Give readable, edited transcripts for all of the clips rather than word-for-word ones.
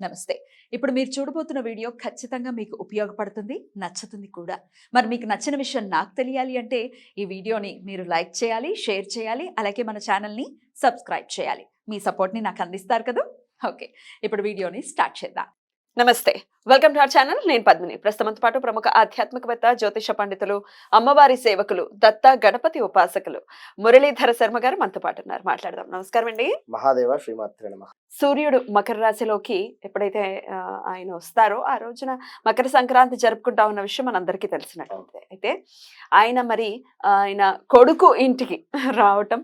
నమస్తే. ఇప్పుడు మీరు చూడబోతున్న వీడియో ఖచ్చితంగా మీకు ఉపయోగపడుతుంది, నచ్చుతుంది కూడా. మరి మీకు నచ్చిన విషయం నాకు తెలియాలి అంటే ఈ వీడియోని మీరు లైక్ చేయాలి, షేర్ చేయాలి, అలాగే మన ఛానల్‌ని సబ్స్క్రైబ్ చేయాలి. మీ సపోర్ట్‌ని నాకు అందిస్తారు కదూ! ఓకే. ఇప్పుడు వీడియోని స్టార్ట్ చేద్దాం. నమస్తే. Welcome to our channel. నేను పద్మిని. ప్రస్తుతంతో పాటు ప్రముఖ ఆధ్యాత్మికవేత్త, జ్యోతిష పండితులు, అమ్మవారి సేవకులు, దత్త గణపతి ఉపాసకులు మురళీధర శర్మ గారు మనతో పాటు ఉన్నారు. మాట్లాడదాం. నమస్కారం అండి. మహాదేవ శ్రీమాత్రే నమః. సూర్యుడు మకర రాశిలోకి ఎప్పుడైతే ఆయన వస్తారో ఆ రోజున మకర సంక్రాంతి జరుపుకుంటా ఉన్న విషయం మనందరికీ తెలిసినటువంటిదే. అయితే ఆయన కొడుకు ఇంటికి రావటం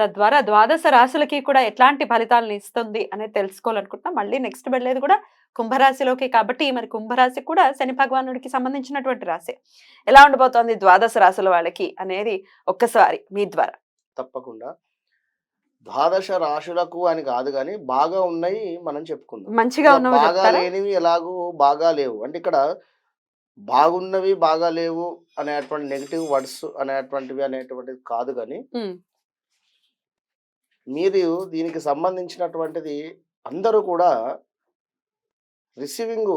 తద్వారా ద్వాదశ రాశులకి కూడా ఎట్లాంటి ఫలితాలను ఇస్తుంది అనేది తెలుసుకోవాలనుకుంటున్నాం. మళ్ళీ నెక్స్ట్ వెళ్ళేది కూడా కుంభరాశిలోకి కాబట్టి మరి కుంభరాశి కూడా శని భగవానుడికి సంబంధించినటువంటి రాశి. ఎలా ఉండబోతోంది ద్వాదశ రాశుల వాళ్ళకి అనేది ఒక్కసారి మీ ద్వారా. తప్పకుండా ద్వాదశ రాశులకు అని కాదు కానీ బాగా ఉన్నాయి మనం చెప్పుకుందాం. మంచిగా ఇంకా ఉన్నవి బాగా చెప్తారా? లేనివి ఎలాగూ బాగా లేవు. అంటే ఇక్కడ బాగున్నవి బాగా లేవు అనేటువంటి నెగిటివ్ వర్డ్స్ అనేటువంటిది కాదు కానీ ఉమ్, మీరు దీనికి సంబంధించినటువంటిది అందరూ కూడా రిసీవింగ్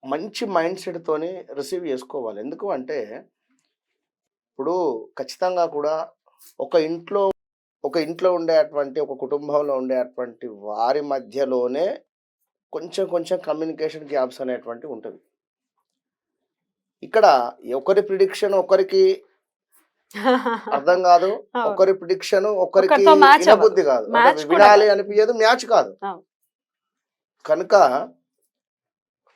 మంచి మైండ్ సెట్ తోని రిసీవ్ చేసుకోవాలి. ఎందుకు అంటే ఇప్పుడు ఖచ్చితంగా కూడా ఒక ఇంట్లో ఉండేటువంటి ఒక కుటుంబంలో ఉండేటువంటి వారి మధ్యలోనే కొంచెం కొంచెం కమ్యూనికేషన్ గ్యాప్స్ అనేటువంటివి ఉంటుంది. ఇక్కడ ఒకరి ప్రిడిక్షన్ ఒకరికి అర్థం కాదు, అవును. ఒకరి ప్రిడిక్షన్ ఒకరికి ఒకరితో match అవ్వదు. వినబుద్ధి కాదు, అంటే Match కూడా వినాలి కాదు. అనిపించదు, మ్యాచ్ కాదు. అవును. కనుక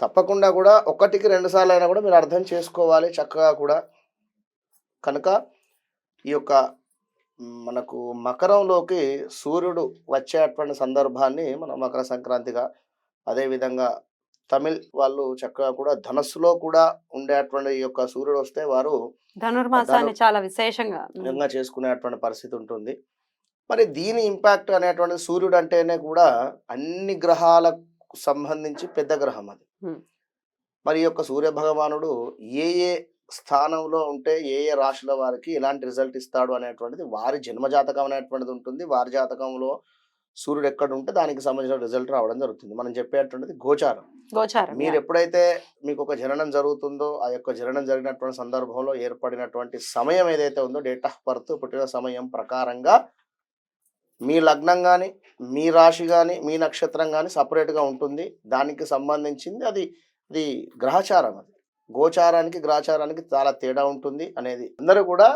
తప్పకుండా కూడా ఒకటికి 2 సార్లు అయినా కూడా మీరు అర్థం చేసుకోవాలి చక్కగా కూడా. కనుక ఈ యొక్క మనకు మకరంలోకి సూర్యుడు వచ్చేటువంటి సందర్భాన్ని మనం మకర సంక్రాంతిగా, అదేవిధంగా తమిళ్ వాళ్ళు చక్కగా కూడా ధనస్సులో కూడా ఉండేటువంటి ఈ యొక్క సూర్యుడు వస్తే వారు ధనుర్మాసాన్ని చాలా విశేషంగా నిజంగా చేసుకునేటువంటి పరిస్థితి ఉంటుంది. మరి దీని ఇంపాక్ట్ అనేటువంటిది సూర్యుడు అంటేనే కూడా అన్ని గ్రహాలకు సంబంధించి పెద్ద గ్రహం అది. ఉమ్, మరి ఈ యొక్క సూర్య భగవానుడు ఏ ఏ స్థానంలో ఉంటే ఏ ఏ రాశుల వారికి ఎలాంటి రిజల్ట్ ఇస్తాడు అనేటువంటిది వారి జన్మజాతకం అనేటువంటిది ఉంటుంది. వారి జాతకంలో సూర్యుడు ఎక్కడ ఉంటే దానికి సంబంధించిన రిజల్ట్ రావడం జరుగుతుంది. మనం చెప్పేటువంటిది గోచారం. గోచారం. మీరు ఎప్పుడైతే మీకు ఒక జననం జరుగుతుందో ఆ యొక్క జననం జరిగినటువంటి సందర్భంలో ఏర్పడినటువంటి సమయం ఏదైతే ఉందో డేట్ ఆఫ్ బర్త్ పుట్టిన సమయం ప్రకారంగా మీ లగ్నం కానీ, మీ రాశి కానీ, మీ నక్షత్రం కానీ సపరేట్గా ఉంటుంది. దానికి సంబంధించింది అది అది గ్రహచారం. అది గోచారానికి గ్రహచారానికి చాలా తేడా ఉంటుంది అనేది అందరూ కూడా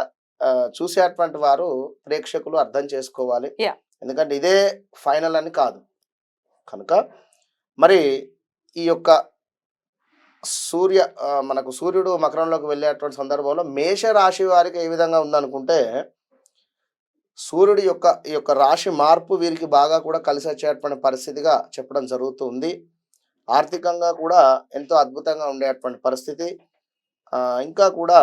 చూసేటువంటి వారు ప్రేక్షకులు అర్థం చేసుకోవాలి. Yeah. ఎందుకంటే ఇదే ఫైనల్ అని కాదు. కనుక మరి ఈ యొక్క మనకు సూర్యుడు మకరంలోకి వెళ్ళేటువంటి సందర్భంలో మేషరాశి వారికి ఏ విధంగా ఉందనుకుంటే సూర్యుడి యొక్క ఈ యొక్క రాశి మార్పు వీరికి బాగా కూడా కలిసి వచ్చేటువంటి పరిస్థితిగా చెప్పడం జరుగుతుంది. ఆర్థికంగా కూడా ఎంతో అద్భుతంగా ఉండేటువంటి పరిస్థితి. ఇంకా కూడా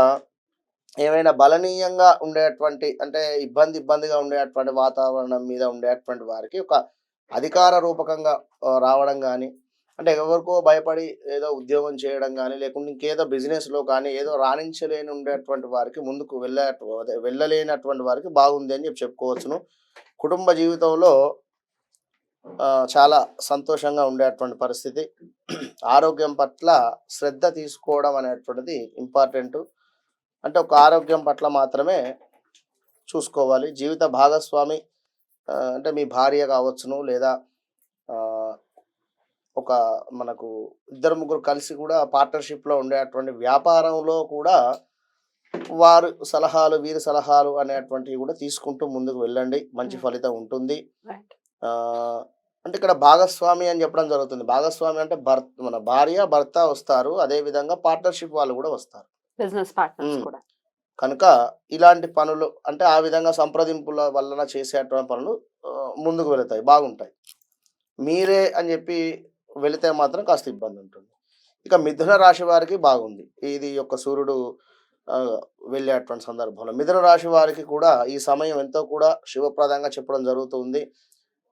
ఏమైనా బలనీయంగా ఉండేటువంటి అంటే ఇబ్బందిగా ఉండేటువంటి వాతావరణం మీద ఉండేటువంటి వారికి ఒక అధికార రూపకంగా రావడం కానీ, అంటే ఎవరికో భయపడి ఏదో ఉద్యోగం చేయడం కానీ, లేకుంటే ఇంకేదో బిజినెస్లో కానీ ఏదో రాణించలేని ఉండేటువంటి వారికి ముందుకు వెళ్ళలేనటువంటి వారికి బాగుంది అని చెప్పుకోవచ్చును. కుటుంబ జీవితంలో చాలా సంతోషంగా ఉండేటువంటి పరిస్థితి. ఆరోగ్యం పట్ల శ్రద్ధ తీసుకోవడం అనేటువంటిది ఇంపార్టెంట్. అంటే ఒక ఆరోగ్యం పట్ల మాత్రమే చూసుకోవాలి. జీవిత భాగస్వామి అంటే మీ భార్య కావచ్చును, లేదా ఒక మనకు 2-3 కలిసి కూడా పార్ట్నర్షిప్లో ఉండేటువంటి వ్యాపారంలో కూడా వారి సలహాలు వీరి సలహాలు అనేటువంటివి కూడా తీసుకుంటూ ముందుకు వెళ్ళండి. మంచి ఫలితం ఉంటుంది. అంటే ఇక్కడ భాగస్వామి అని చెప్పడం జరుగుతుంది. భాగస్వామి అంటే మన భార్య భర్త వస్తారు, అదే విధంగా పార్ట్నర్షిప్ వాళ్ళు కూడా వస్తారు, బిజినెస్ పార్ట్నర్స్ కూడా. కనుక ఇలాంటి పనులు అంటే ఆ విధంగా సంప్రదింపుల వలన చేసేటువంటి పనులు ముందుకు వెళతాయి, బాగుంటాయి. మీరే అని చెప్పి వెళితే మాత్రం కాస్త ఇబ్బంది ఉంటుంది. ఇక మిథున రాశి వారికి బాగుంది ఇది యొక్క సూర్యుడు వెళ్ళేటువంటి సందర్భంలో. మిథున రాశి వారికి కూడా ఈ సమయం ఎంతో కూడా శుభప్రదంగా చెప్పడం జరుగుతుంది.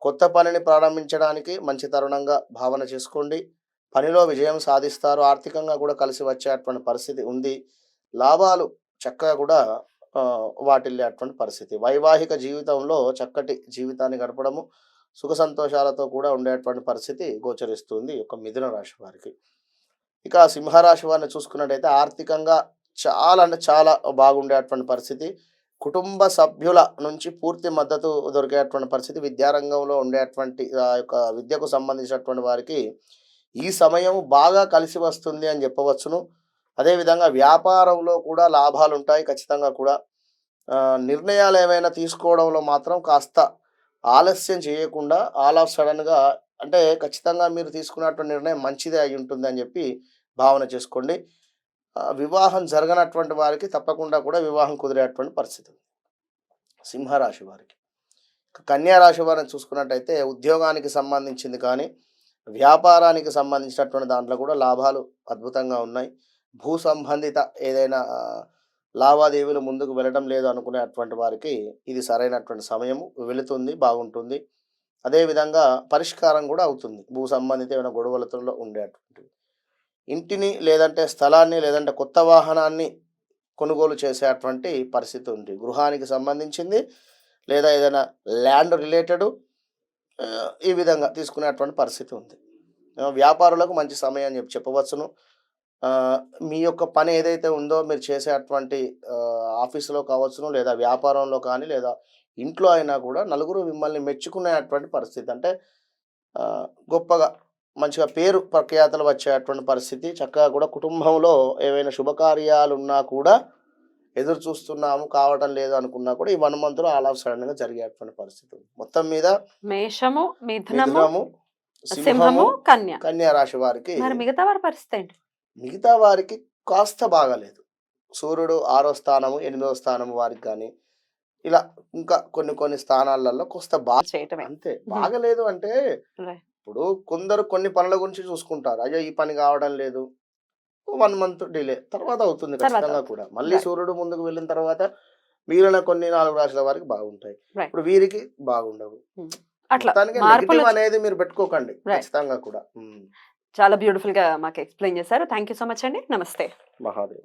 కొత్త పనిని ప్రారంభించడానికి మంచి తరుణంగా భావన చేసుకోండి. పనిలో విజయం సాధిస్తారు. ఆర్థికంగా కూడా కలిసి వచ్చేటువంటి పరిస్థితి ఉంది. లాభాలు చక్కగా కూడా వాటిల్లేటువంటి పరిస్థితి. వైవాహిక జీవితంలో చక్కటి జీవితాన్ని గడపడము, సుఖ సంతోషాలతో కూడా ఉండేటువంటి పరిస్థితి గోచరిస్తుంది ఈ యొక్క మిథున రాశి వారికి. ఇక సింహరాశి వారిని చూసుకున్నట్టయితే ఆర్థికంగా చాలా అంటే చాలా బాగుండేటువంటి పరిస్థితి. కుటుంబ సభ్యుల నుంచి పూర్తి మద్దతు దొరికేటువంటి పరిస్థితి. విద్యారంగంలో ఉండేటువంటి యొక్క విద్యకు సంబంధించినటువంటి వారికి ఈ సమయం బాగా కలిసి వస్తుంది అని చెప్పవచ్చును. అదేవిధంగా వ్యాపారంలో కూడా లాభాలు ఉంటాయి ఖచ్చితంగా కూడా. నిర్ణయాలు ఏమైనా తీసుకోవడంలో మాత్రం కాస్త ఆలస్యం చేయకుండా ఆల్ ఆఫ్ సడన్గా అంటే ఖచ్చితంగా మీరు తీసుకున్నటువంటి నిర్ణయం మంచిదే అయి ఉంటుంది అని చెప్పి భావన చేసుకోండి. వివాహం జరగనటువంటి వారికి తప్పకుండా కూడా వివాహం కుదిరేటువంటి పరిస్థితి ఉంది సింహరాశి వారికి. కన్యా రాశి వారిని చూసుకున్నట్టయితే ఉద్యోగానికి సంబంధించింది కానీ వ్యాపారానికి సంబంధించినటువంటి దాంట్లో కూడా లాభాలు అద్భుతంగా ఉన్నాయి. భూ సంబంధిత ఏదైనా లావాదేవీలు ముందుకు వెళ్ళడం లేదు అనుకునేటువంటి వారికి ఇది సరైనటువంటి సమయము, వెళుతుంది, బాగుంటుంది. అదేవిధంగా పరిష్కారం కూడా అవుతుంది భూ సంబంధిత ఏమైనా గొడవలతో ఉండేటువంటివి. ఇంటిని లేదంటే స్థలాన్ని లేదంటే కొత్త వాహనాన్ని కొనుగోలు చేసేటువంటి పరిస్థితి ఉంది. గృహానికి సంబంధించింది లేదా ఏదైనా ల్యాండ్ రిలేటెడ్ ఈ విధంగా తీసుకునేటువంటి పరిస్థితి ఉంది. వ్యాపారులకు మంచి సమయం అని చెప్పవచ్చును. మీ యొక్క పని ఏదైతే ఉందో మీరు చేసేటువంటి ఆఫీసులో కావచ్చును లేదా వ్యాపారంలో కానీ లేదా ఇంట్లో అయినా కూడా నలుగురు మిమ్మల్ని మెచ్చుకునేటువంటి పరిస్థితి. అంటే గొప్పగా మంచిగా పేరు ప్రఖ్యాతలు వచ్చేటువంటి పరిస్థితి. చక్కగా కూడా కుటుంబంలో ఏవైనా శుభకార్యాలు ఉన్నా కూడా ఎదురు చూస్తున్నాము కావటం లేదు అనుకున్నా కూడా ఈ 1 month ఆల్ ఆఫ్ సడన్గా జరిగేటువంటి పరిస్థితి. మొత్తం మీద మేషము, మిథునము, మిథునము, సింహము, సింహము, కన్య. కన్యా రాశి వారికి మరి మిగతా వారి పరిస్థితి ఏంటి? మిగతా వారికి కాస్త బాగాలేదు. సూర్యుడు 6వ స్థానము 8వ స్థానము వారికి కానీ ఇలా ఇంకా కొన్ని స్థానాలలో కాస్త బాగా చేయటమే. అంతే. బాగలేదు అంటే Right. ఇప్పుడు కొందరు కొన్ని పనుల గురించి చూసుకుంటారు. అయ్యో ఈ పని కావడం లేదు, 1 month డిలే, తర్వాత అవుతుంది ఖచ్చితంగా కూడా. మళ్ళీ Right. సూర్యుడు ముందుకు వెళ్ళిన తర్వాత మిగిలిన కొన్ని 4 రాశుల వారికి బాగుంటాయి. Right. ఇప్పుడు వీరికి బాగుండవు. అట్లా మొత్తానికి మార్పులు నెగిటివ్ అనేది మీరు పెట్టుకోకండి Right. ఖచ్చితంగా కూడా. చాలా బ్యూటిఫుల్ గా మాకు ఎక్స్ప్లెయిన్ చేశారు. థ్యాంక్ యూ సో మచ్ అండి. నమస్తే. మహాదేవ్.